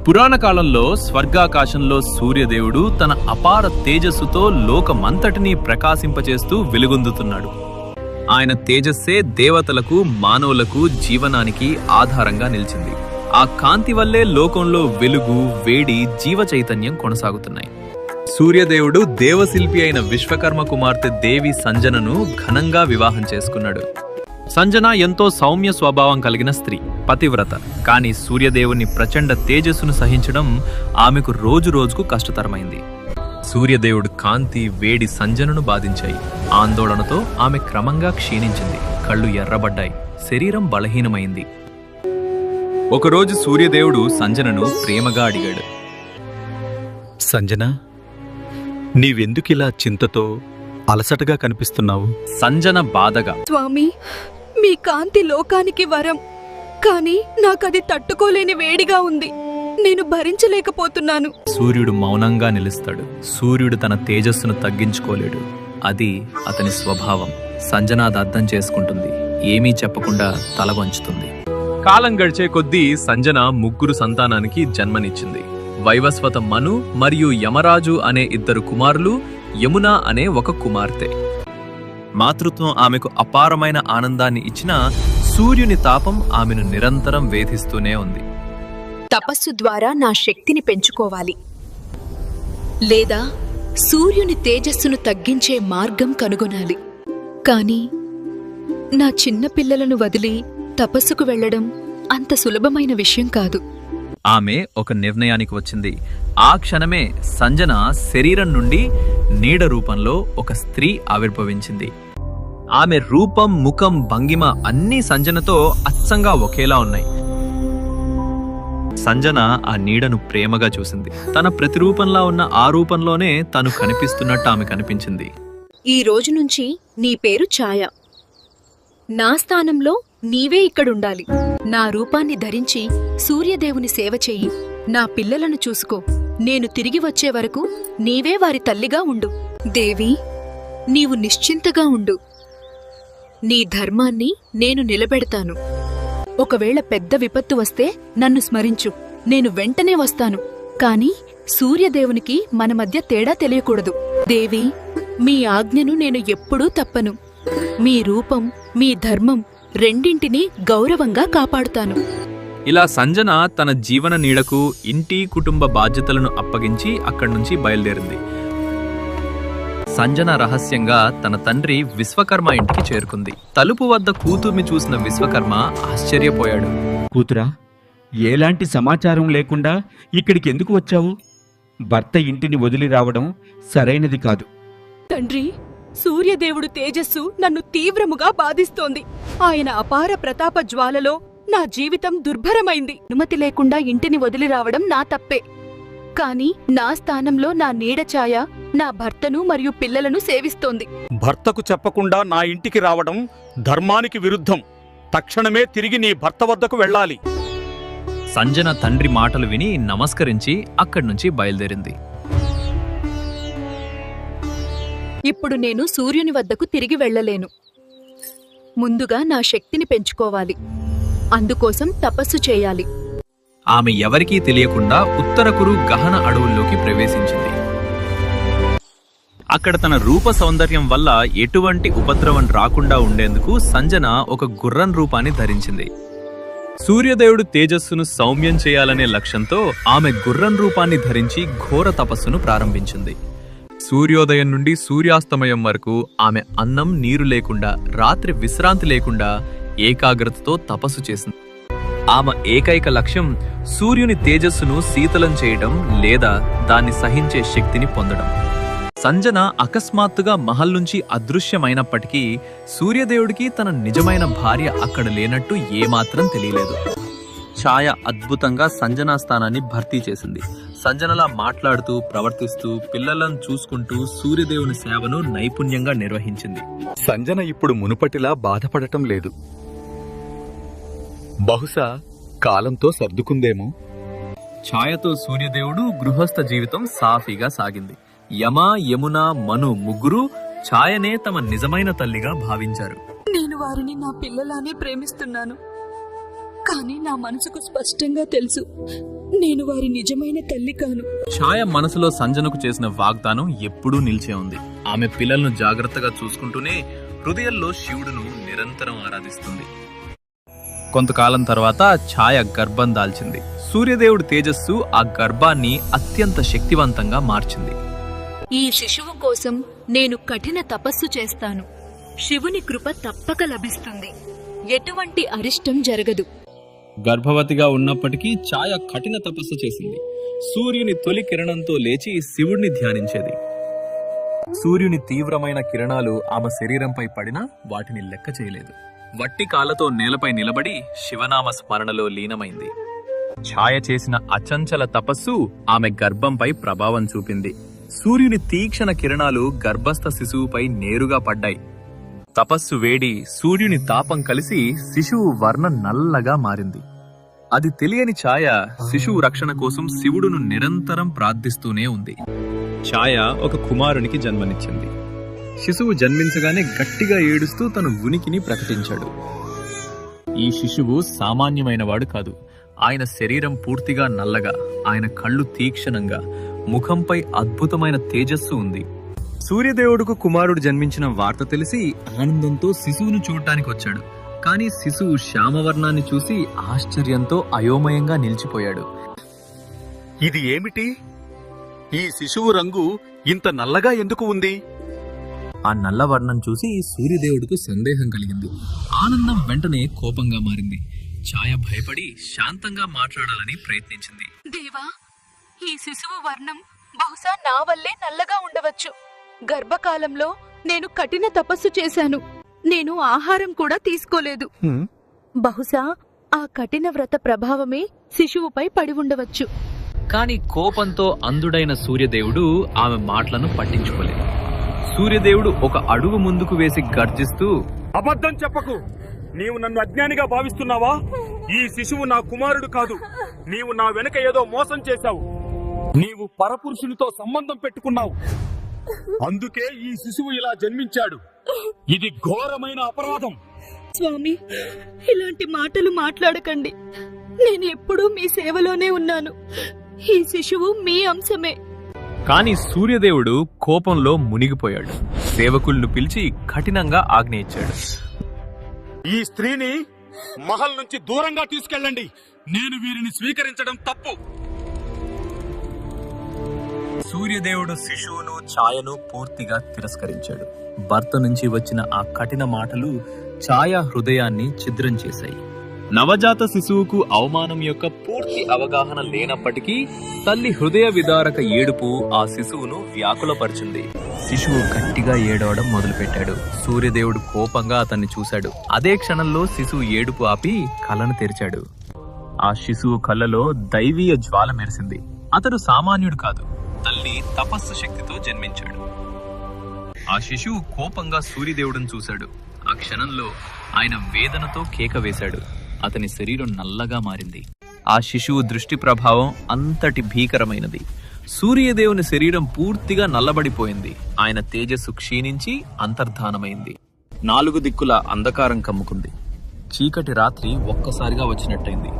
పురాణ కాలంలో స్వర్గాకాశంలో సూర్యదేవుడు తన అపార తేజస్సుతో లోకమంతటినీ ప్రకాశింపచేస్తూ వెలుగొందుతున్నాడు. ఆయన తేజస్సే దేవతలకు మానవులకు జీవనానికి ఆధారంగా నిలిచింది. ఆ కాంతి వల్లే లోకంలో వెలుగు, వేడి, జీవ చైతన్యం కొనసాగుతున్నాయి. సూర్యదేవుడు దేవశిల్పి అయిన విశ్వకర్మ కుమార్తె దేవి సంజనను ఘనంగా వివాహం చేసుకున్నాడు. సంజన ఎంతో సౌమ్య స్వభావం కలిగిన స్త్రీ, పతివ్రత. కానీ సూర్యదేవుని ప్రచండ తేజస్సును సహించడం ఆమెకు రోజు రోజుకు కష్టతరమైంది. సూర్యదేవుడు కాంతి, వేడి సంజనను బాధించాయి. ఆందోళనతో ఆమె క్రమంగా క్షీణించింది. కళ్ళు ఎర్రబడ్డాయి, శరీరం బలహీనమైంది. ఒకరోజు సూర్యదేవుడు సంజనను ప్రేమగా అడిగాడు. సంజన, నీవెందుకిలా చింతతో అలసటగా కనిపిస్తున్నావు? సంజన బాధగా, స్వామి, మీ కాంతి లోకానికి వరం, కానీ నాకది తట్టుకోలేని వేడిగా ఉంది. నేను భరించలేకపోతున్నాను. సూర్యుడు మౌనంగా నిలుస్తాడు. సూర్యుడు తన తేజస్సును తగ్గించుకోలేడు. అది అతని స్వభావం. సంజన అది అర్థం చేసుకుంటుంది. ఏమీ చెప్పకుండా తల వంచుతుంది. కాలం గడిచే కొద్దీ సంజన 3 సంతానానికి జన్మనిచ్చింది. వైవస్వత మను మరియు యమరాజు అనే 2 కుమారులు, యమున అనే ఒక కుమార్తె. మాతృత్వం ఆమెకు అపారమైన ఆనందాన్ని ఇచ్చినా సూర్యుని తాపం ఆమెను నిరంతరం వేధిస్తూనే ఉంది. తపస్సు ద్వారా నా శక్తిని పెంచుకోవాలి, లేదా సూర్యుని తేజస్సును తగ్గించే మార్గం కనుగొనాలి. కానీ నా చిన్న పిల్లలను వదిలి తపస్సుకు వెళ్లడం అంత సులభమైన విషయం కాదు. ఆమె ఒక నిర్ణయానికి వచ్చింది. ఆ క్షణమే సంజన శరీరం నుండి నీడ రూపంలో ఒక స్త్రీ ఆవిర్భవించింది. ఆమె రూపం, ముఖం, భంగిమ అన్నీ సంజనతో అచ్చంగా ఒకేలా ఉన్నాయి. సంజన ఆ నీడను ప్రేమగా చూసింది. తన ప్రతిరూపంలా ఉన్న ఆ రూపంలోనే తను కనిపిస్తున్నట్టు ఆమె కనిపించింది. ఈ రోజు నుంచి నీ పేరు ఛాయ. నా స్థానంలో నీవే ఇక్కడుండాలి. నా రూపాన్ని ధరించి సూర్యదేవుని సేవ చెయ్యి. నా పిల్లలను చూసుకో. నేను తిరిగి వచ్చే వరకు నీవే వారి తల్లిగా ఉండు. దేవి, నీవు నిశ్చింతగా ఉండు. నీ ధర్మాన్ని నేను నిలబెడతాను. ఒకవేళ పెద్ద విపత్తు వస్తే నన్ను స్మరించు. నేను వెంటనే వస్తాను. కాని సూర్యదేవునికి మన మధ్య తేడా తెలియకూడదు. దేవి, మీ ఆజ్ఞను నేను ఎప్పుడూ తప్పను. మీ రూపం, మీ ధర్మం రెండింటినీ గౌరవంగా కాపాడుతాను. ఇలా సంజన తన జీవన నీడకు ఇంటి, కుటుంబ బాధ్యతలను అప్పగించి అక్కడి నుంచి బయలుదేరింది. సంజన రహస్యంగా తన తండ్రి విశ్వకర్మ ఇంటికి చేరుకుంది. తలుపు వద్ద కూతుర్ని చూసిన విశ్వకర్మ ఆశ్చర్యపోయాడు. కూతురా, ఎలాంటి సమాచారం లేకుండా ఇక్కడికి ఎందుకు వచ్చావు? భర్త ఇంటిని వదిలి రావడం సరైనది కాదు. తండ్రి, సూర్యదేవుడు తేజస్సు నన్ను తీవ్రముగా బాధిస్తోంది. ఆయన అపార ప్రతాప జ్వాలలో నా జీవితం దుర్భరమైంది. అనుమతి లేకుండా ఇంటిని వదిలి రావడం నా తప్పే. కాని నా స్థానంలో నా నీడ ఛాయ నా భర్తను మరియు పిల్లలను సేవిస్తోంది. భర్తకు చెప్పకుండా నా ఇంటికి రావడం ధర్మానికి విరుద్ధం. తక్షణమే తిరిగి నీ భర్త వద్దకు వెళ్ళాలి. సంజన తండ్రి మాటలు విని నమస్కరించి అక్కడి నుంచి బయలుదేరింది. ఇప్పుడు నేను సూర్యుని వద్దకు తిరిగి వెళ్లలేను. ముందుగా నా శక్తిని పెంచుకోవాలి. అందుకోసం తపస్సు చేయాలి. ఆమె ఎవరికీ తెలియకుండా ఉత్తరకురు గహన అడవుల్లోకి ప్రవేశించింది. అక్కడ తన రూప సౌందర్యం వల్ల ఎటువంటి ఉపద్రవం రాకుండా ఉండేందుకు సంజన ఒక గుర్రం రూపాన్ని ధరించింది. సూర్యదేవుడు తేజస్సును సౌమ్యం చేయాలనే లక్ష్యంతో ఆమె గుర్రం రూపాన్ని ధరించి ఘోర తపస్సును ప్రారంభించింది. సూర్యోదయం నుండి సూర్యాస్తమయం వరకు ఆమె అన్నం, నీరు లేకుండా, రాత్రి విశ్రాంతి లేకుండా ఏకాగ్రతతో తపస్సు చేసింది. ఆమె ఏకైక లక్ష్యం సూర్యుని తేజస్సును శీతలం చేయడం లేదా దాన్ని సహించే శక్తిని పొందడం. సంజన అకస్మాత్తుగా మహల్ నుంచి అదృశ్యమైనప్పటికీ సూర్యదేవుడికి తన నిజమైన భార్య అక్కడ లేనట్టు ఏమాత్రం తెలియలేదు. ఛాయ అద్భుతంగా సంజన స్థానాన్ని భర్తీ చేసింది. సంజనలా మాట్లాడుతూ, ప్రవర్తిస్తూ, పిల్లలను చూసుకుంటూ సూర్యదేవుని సేవను నైపుణ్యంగా నిర్వహించింది. సంజన ఇప్పుడు మునుపటిలా బాధపడటం లేదు. బహుశా కాలంతో సర్దుకుందేమో. ఛాయతో సూర్యదేవుడు గృహస్థ జీవితం సాఫీగా సాగింది. యమ, యమున, మను 3 ఛాయనే తమ నిజమైన తల్లిగా భావించారు. నేను వారిని నా పిల్లలానే ప్రేమిస్తున్నాను. కానీ నా మనసుకు స్పష్టంగా తెలుసు నేను వారి నిజమైన తల్లి కాను. ఛాయ మనసులో సంజనకు చేసిన వాగ్దానం ఎప్పుడూ నిలిచే ఉంది. ఆమె పిల్లలను జాగ్రత్తగా చూసుకుంటూనే హృదయంలో శివుడును నిరంతరం ఆరాధిస్తుంది. కొంతకాలం తర్వాత ఛాయ గర్భం దాల్చింది. సూర్యదేవుడి తేజస్సు ఆ గర్భాన్ని అత్యంత శక్తివంతంగా మార్చింది. ఈ శిశువు కోసం నేను కఠిన తపస్సు చేస్తాను. శివుని కృప తప్పక లభిస్తుంది. ఎటువంటి అరిష్టం జరగదు. గర్భవతిగా ఉన్నప్పటికీ ఛాయ కఠిన తపస్సు చేసింది. సూర్యుని తొలి కిరణంతో లేచి శివుణ్ణి ధ్యానించేది. సూర్యుని తీవ్రమైన కిరణాలు ఆమె శరీరంపై పడినా వాటిని లెక్క చేయలేదు. వట్టి కాళ్ళతో నేలపై నిలబడి శివనామ స్మరణలో లీనమైంది. ఛాయ చేసిన అచంచల తపస్సు ఆమె గర్భంపై ప్రభావం చూపింది. సూర్యుని తీక్షణ కిరణాలు గర్భస్థ శిశువుపై నేరుగా పడ్డాయి. తపస్సు వేడి, సూర్యుని తాపం కలిసి శిశువు వర్ణం నల్లగా మారింది. అది తెలియని ఛాయ శిశువు రక్షణ కోసం శివుడును నిరంతరం ప్రార్థిస్తూనే ఉంది. ఛాయ ఒక కుమారునికి జన్మనిచ్చింది. శిశువు జన్మించగానే గట్టిగా ఏడుస్తూ తన ఉనికిని ప్రకటించాడు. ఈ శిశువు సామాన్యమైనవాడు కాదు. ఆయన శరీరం పూర్తిగా నల్లగా, ఆయన కళ్ళు తీక్షణంగా, ముఖంపై అద్భుతమైన తేజస్సు ఉంది. సూర్యదేవుడుకు కుమారుడు జన్మించిన వార్త తెలిసి ఆనందంతో శిశువును చూడటానికి వచ్చాడు. కానీ శిశువు శ్యామవర్ణాన్ని చూసి ఆశ్చర్యంతో అయోమయంగా నిలిచిపోయాడు. ఇది ఏమిటి? ఈ శిశువు రంగు ఇంత నల్లగా ఎందుకు ఉంది? ఆ నల్ల వర్ణం చూసి సూర్యదేవుడికి సందేహం కలిగింది. ఆనందం వెంటనే కోపంగా మారింది. ఛాయ భయపడి శాంతంగా మాట్లాడాలని ప్రయత్నించింది. దేవా, ఈ శిశువు వర్ణం బహుశా నా వల్లే నల్లగా ఉండవచ్చు. గర్భకాలంలో నేను కఠిన తపస్సు చేశాను. నేను ఆహారం కూడా తీసుకోలేదు. బహుశా ఆ కఠిన వ్రత ప్రభావమే శిశువుపై పడి ఉండవచ్చు. కాని కోపంతో అంధుడైన సూర్యదేవుడు ఆమె మాటలను పట్టించుకోలేదు. సూర్యదేవుడు ఒక అడుగు ముందుకు వేసి గర్జిస్తూ, అబద్ధం చెప్పకు. నీవు నన్ను అజ్ఞానిగా భావిస్తున్నావా? ఈ శిశువు నా కుమారుడు కాదు. నీవు నా వెనుక ఏదో మోసం చేశావు. నీవు పరపురుషునితో సంబంధం పెట్టుకున్నావు. అందుకే ఈ శిశువు ఇలా జన్మించాడు. ఇది ఘోరమైన అపరాధం. స్వామి, ఇలాంటి మాటలు మాట్లాడకండి. నేను ఎప్పుడూ మీ సేవలోనే ఉన్నాను. ఈ శిశువు మీ అంశమే. కాని సూర్యదేవుడు కోపంలో మునిగిపోయాడు. సేవకులను పిలిచి కఠినంగా ఆజ్ఞ ఇచ్చాడు. ఈ స్త్రీని మహల్ నుంచి దూరంగా తీసుకెళ్ళండి. నేను వీరిని స్వీకరించడం తప్పు. సూర్యదేవుడు శిశువును ఛాయను పూర్తిగా తిరస్కరించాడు. భర్త నుంచి వచ్చిన ఆ కఠిన మాటలు ఛాయ హృదయాన్ని ఛిద్రం చేశాయి. నవజాత శిశువుకు అవమానం యొక్క పూర్తి అవగాహన లేనప్పటికీ తల్లి హృదయ విదారక ఏడుపు ఆ శిశువును వ్యాకులపరిచింది. శిశువు గట్టిగా ఏడవడం మొదలుపెట్టాడు. సూర్యదేవుడు కోపంగా అతన్ని చూశాడు. అదే క్షణంలో శిశువు ఏడుపు ఆపి కళ్ళను తెరిచాడు. ఆ శిశువు కళ్ళలో దైవీయ జ్వాల మెరిసింది. అతడు సామాన్యుడు కాదు, తల్లి తపస్సు శక్తితో జన్మించాడు. ఆ శిశువు కోపంగా సూర్యదేవుడిని చూశాడు. ఆ క్షణంలో ఆయన వేదనతో కేక వేశాడు. అతని శరీరం నల్లగా మారింది. ఆ శిశువు దృష్టి ప్రభావం అంతటి భీకరమైనది. సూర్యదేవుని శరీరం పూర్తిగా నల్లబడిపోయింది. ఆయన తేజస్సు క్షీణించి అంతర్ధానమైంది. 4 దిక్కుల అంధకారం కమ్ముకుంది. చీకటి రాత్రి ఒక్కసారిగా వచ్చినట్టయింది.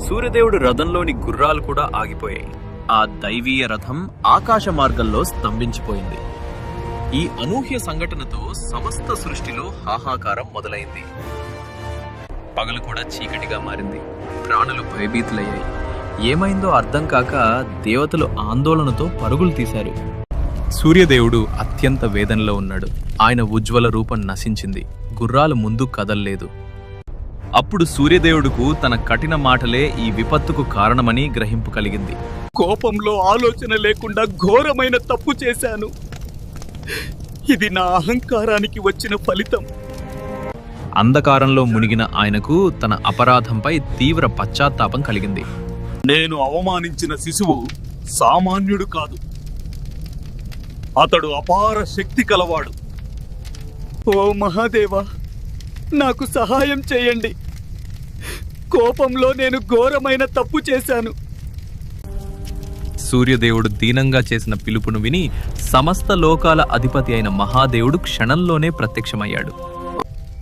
సూర్యదేవుడు రథంలోని గుర్రాలు కూడా ఆగిపోయాయి. ఆ దైవీయ రథం ఆకాశ మార్గంలో స్తంభించిపోయింది. ఈ అనూహ్య సంఘటనతో సమస్త సృష్టిలో హాహాకారం మొదలైంది. పగలు కూడా చీకటిగా మారింది. ప్రాణులు భయభీతులయ్యాయి. ఏమైందో అర్థం కాక దేవతలు ఆందోళనతో పరుగులు తీశారు. సూర్యదేవుడు అత్యంత వేదనలో ఉన్నాడు. ఆయన ఉజ్వల రూపం నశించింది. గుర్రాలు ముందు కదల్లేదు. అప్పుడు సూర్యదేవుడుకు తన కఠిన మాటలే ఈ విపత్తుకు కారణమని గ్రహింపు కలిగింది. కోపంలో ఆలోచన లేకుండా ఘోరమైన తప్పు చేశాను. ఇది నా అహంకారానికి వచ్చిన ఫలితం. అంధకారంలో మునిగిన ఆయనకు తన అపరాధంపై తీవ్ర పశ్చాత్తాపం కలిగింది. నేను అవమానించిన శిశువు సామాన్యుడు కాదు. అతడు అపార శక్తి కలవాడు. ఓ మహాదేవా, నాకు సహాయం చేయండి. కోపంలో నేను ఘోరమైన తప్పు చేశాను. సూర్యదేవుడు దీనంగా చేసిన పిలుపును విని సమస్త లోకాల అధిపతి అయిన మహాదేవుడు క్షణంలోనే ప్రత్యక్షమయ్యాడు.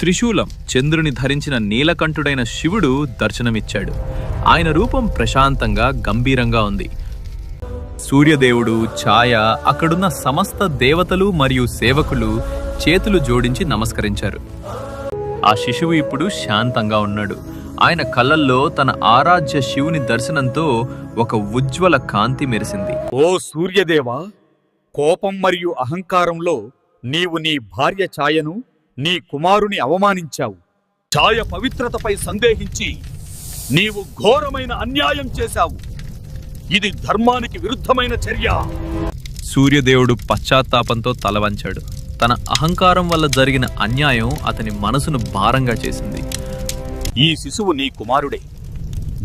త్రిశూలం చంద్రుని ధరించిన నీలకంఠుడైన శివుడు దర్శనమిచ్చాడు. ఆయన రూపం ప్రశాంతంగా గంభీరంగా ఉంది. సూర్యదేవుడు, ఛాయ, అక్కడున్న సమస్త దేవతలు మరియు సేవకులు చేతులు జోడించి నమస్కరించారు. ఆ శిశువు ఇప్పుడు శాంతంగా ఉన్నాడు. ఆయన కళ్ళల్లో తన ఆరాధ్య శివుని దర్శనంతో ఒక ఉజ్వల కాంతి మెరిసింది. ఓ సూర్యదేవా, కోపం మరియు అహంకారంలో నీవు నీ భార్య ఛాయను, నీ కుమారుని అవమానించావు. ఛాయ పవిత్రతపై సందేహించి నీవు ఘోరమైన అన్యాయం చేశావు. ఇది ధర్మానికి విరుద్ధమైన చర్య. సూర్యదేవుడు పశ్చాత్తాపంతో తల వంచాడు. తన అహంకారం వల్ల జరిగిన అన్యాయం అతని మనసును భారంగా చేసింది. ఈ శిశువు నీ కుమారుడే.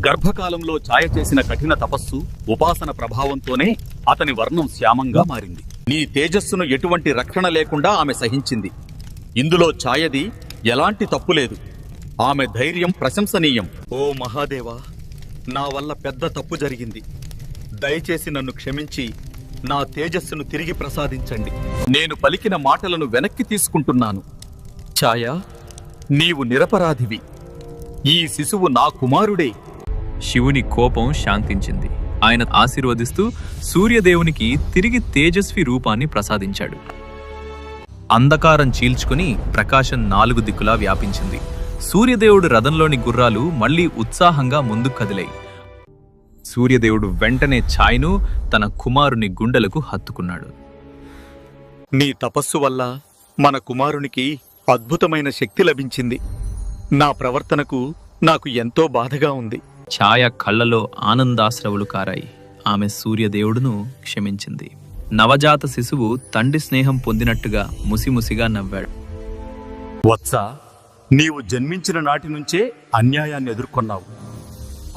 గర్భకాలంలో ఛాయ చేసిన కఠిన తపస్సు, ఉపాసన ప్రభావంతోనే అతని వర్ణం శ్యామంగా మారింది. నీ తేజస్సును ఎటువంటి రక్షణ లేకుండా ఆమె సహించింది. ఇందులో ఛాయది ఎలాంటి తప్పు లేదు. ఆమె ధైర్యం ప్రశంసనీయం. ఓ మహాదేవా, నా వల్ల పెద్ద తప్పు జరిగింది. దయచేసి నన్ను క్షమించి నా తేజస్సును తిరిగి ప్రసాదించండి. నేను పలికిన మాటలను వెనక్కి తీసుకుంటున్నాను. ఛాయ, నీవు నిరపరాధివి. ఈ శిశువు నా కుమారుడే. శివుని కోపం శాంతించింది. ఆయన ఆశీర్వదిస్తూ సూర్యదేవునికి తిరిగి తేజస్వి రూపాన్ని ప్రసాదించాడు. అంధకారం చీల్చుకుని ప్రకాశం 4 దిక్కులా వ్యాపించింది. సూర్యదేవుడు రథంలోని గుర్రాలు మళ్లీ ఉత్సాహంగా ముందుకు కదిలాయి. సూర్యదేవుడు వెంటనే ఛాయను తన కుమారుని గుండెలకు హత్తుకున్నాడు. నీ తపస్సు వల్ల మన కుమారునికి అద్భుతమైన శక్తి లభించింది. నా ప్రవర్తనకు నాకు ఎంతో బాధగా ఉంది. ఛాయ కళ్ళలో ఆనందాశ్రవులు కారాయి. ఆమె సూర్యదేవుడును క్షమించింది. నవజాత శిశువు తండ్రి స్నేహం పొందినట్టుగా ముసిముసిగా నవ్వాడు. వత్సా, నీవు జన్మించిన నాటి నుంచే అన్యాయాన్ని ఎదుర్కొన్నావు.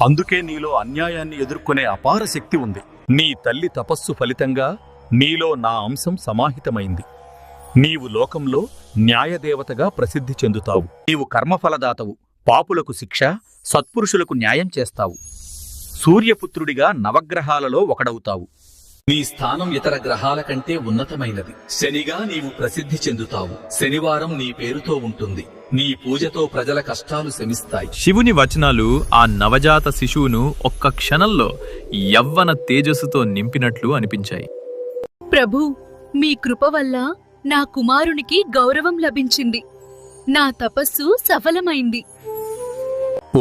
అందుకే నీలో అన్యాయాన్ని ఎదుర్కొనే అపార శక్తి ఉంది. నీ తల్లి తపస్సు ఫలితంగా నీలో నా అంశం సమాహితమైంది. నీవు లోకంలో న్యాయదేవతగా ప్రసిద్ధి చెందుతావు. నీవు కర్మఫలదాతవు. పాపులకు శిక్ష, సత్పురుషులకు న్యాయం చేస్తావు. సూర్యపుత్రుడిగా నవగ్రహాలలో ఒకడవుతావు. నీ స్థానం ఇతర గ్రహాల కంటే ఉన్నతమైనది. శనిగా నీవు ప్రసిద్ధి చెందుతావు. శనివారం నీ పేరుతో ఉంటుంది. నీ పూజతో ప్రజల కష్టాలు శమిస్తాయి. శివుని వచనాలు ఆ నవజాత శిశువును ఒక్క క్షణంలో యవ్వన తేజస్సుతో నింపినట్లు అనిపించాయి. ప్రభూ, మీ కృప వల్ల నా కుమారునికి గౌరవం లభించింది. నా తపస్సు సఫలమైంది.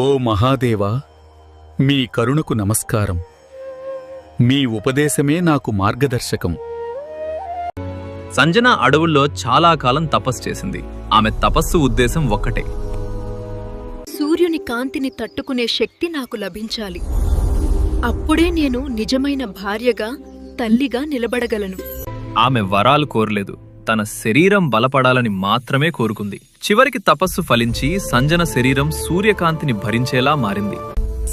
ఓ మహాదేవా, మీ కరుణకు నమస్కారం. మీ ఉపదేశమే నాకు మార్గదర్శకం. సంజన అడవుల్లో చాలా కాలం తపస్సు చేసింది. ఆమె తపస్సు ఉద్దేశం ఒక్కటే. సూర్యుని కాంతిని తట్టుకునే శక్తి నాకు లభించాలి. అప్పుడే నేను నిజమైన భార్యగా, తల్లిగా నిలబడగలను. ఆమె వరాలు కోరలేదు. తన శరీరం బలపడాలని మాత్రమే కోరుకుంది. చివరికి తపస్సు ఫలించి సంజన శరీరం సూర్యకాంతిని భరించేలా మారింది.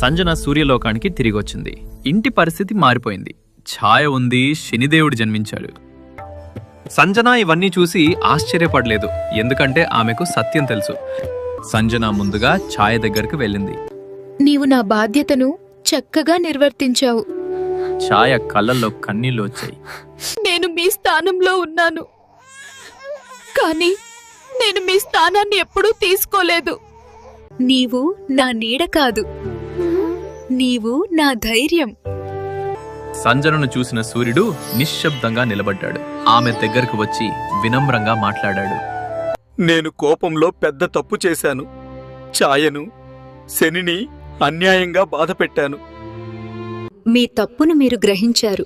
సంజన సూర్యలోకానికి తిరిగొచ్చింది. ఇంటి పరిస్థితి మారిపోయింది. ఛాయ ఉంది, శనిదేవుడు జన్మించాడు. సంజన ఇవన్నీ చూసి ఆశ్చర్యపడలేదు. ఎందుకంటే ఆమెకు సత్యం తెలుసు. సంజన ముందుగా ఛాయ దగ్గరకు వెళ్ళింది. నీవు నా బాధ్యతను చక్కగా నిర్వర్తించావు. ఛాయ కళ్ళల్లో కన్నీళ్లు వచ్చాయి. నేను మీ స్థానంలో ఉన్నాను, కానీ నేను మీ స్థానాన్ని ఎప్పుడూ తీసుకోలేదు. నీవు నా నీడ కాదు, నీవు నా ధైర్యం. సంజనను చూసిన సూర్యుడు నిశ్శబ్దంగా నిలబడ్డాడు. ఆమె దగ్గరకు వచ్చి వినమ్రంగా మాట్లాడాడు. నేను కోపంలో పెద్ద తప్పు చేశాను. ఛాయను, శనిని అన్యాయంగా బాధపెట్టాను. మీ తప్పును మీరు గ్రహించారు.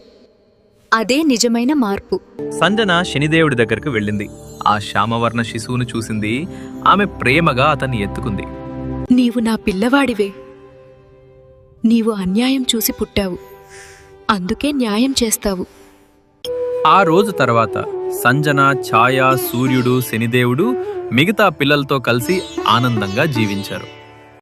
అదే నిజమైన మార్పు. సంజన శనిదేవుడి దగ్గరకు వెళ్ళింది. ఆ శ్యామవర్ణ శిశువును చూసింది. ఆమె ప్రేమగా అతన్ని ఎత్తుకుంది. నీవు నా పిల్లవాడివే. నీవు అన్యాయం చూసి పుట్టావు, అందుకే న్యాయం చేస్తావు. ఆ రోజు తర్వాత సంజన, ఛాయ, సూర్యుడు, శనిదేవుడు మిగతా పిల్లలతో కలిసి ఆనందంగా జీవించారు.